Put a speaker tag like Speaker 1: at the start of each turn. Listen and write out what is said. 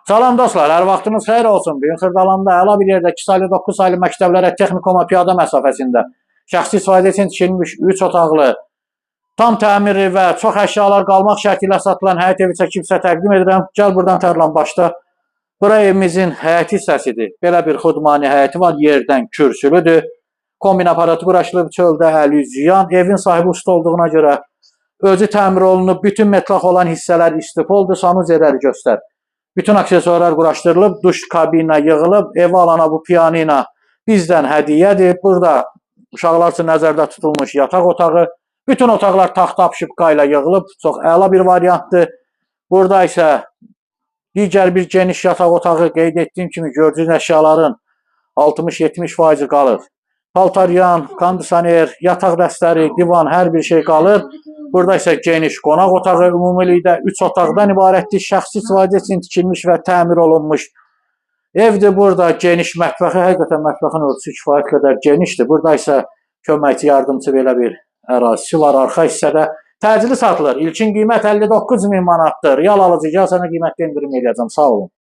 Speaker 1: Salam dostlar, hər vaxtınız xeyir olsun. Bu gün Xırdalanda əla bir yerdə 2 saylı 9 saylı məktəblərə texnikuma piyada məsafəsində şəxsi istifadə üçün tikilmiş 3 otaqlı, tam təmirli və çox əşyalar qalmaq şərti ilə satılan həyət evi çəkib sizə təqdim edirəm. Gəl buradan tərlan başda. Bura evimizin həyəti hissəsidir. Belə bir xudmani həyəti var, yerdən kürsülüdür. Kombin aparatı quraşılıb, çöldə əli ziyan. Evin sahibi usta olduğuna görə özü təmir olunub, bütün metlaq olan hissələr istipoldur, sanuzerləri göstər. Bütün aksesuarlar quraşdırılıb, duş kabinə yığılıb, ev alana bu piyanina bizdən hədiyyədir. Burada uşaqlar üçün nəzərdə tutulmuş yataq otağı. Bütün otaqlar taxta şıpqa ilə yığılıb, çox əla bir variantdır. Burada isə digər bir geniş yataq otağı qeyd etdiyim kimi gördüyünüz əşyaların 60-70% qalır. Paltaryan, kondisioner, yataq dəstəri, divan, hər bir şey qalır. Burada isə geniş qonaq otağı, ümumilikdə 3 otaqdan ibarətdir. Şəxsi istifadə üçün tikilmiş və təmir olunmuş evdir. Burada geniş mətbəxi, həqiqətən mətbəxin ölçüsü kifayət qədər genişdir. Burada isə köməkçi yardımcı belə bir ərazisi var arxa hissədə. Təcili satılır. İlkin qiymət 59.000 manatdır. Real alıcı gəl sənə qiymətdə endirim eləyəcəm. Sağ olun.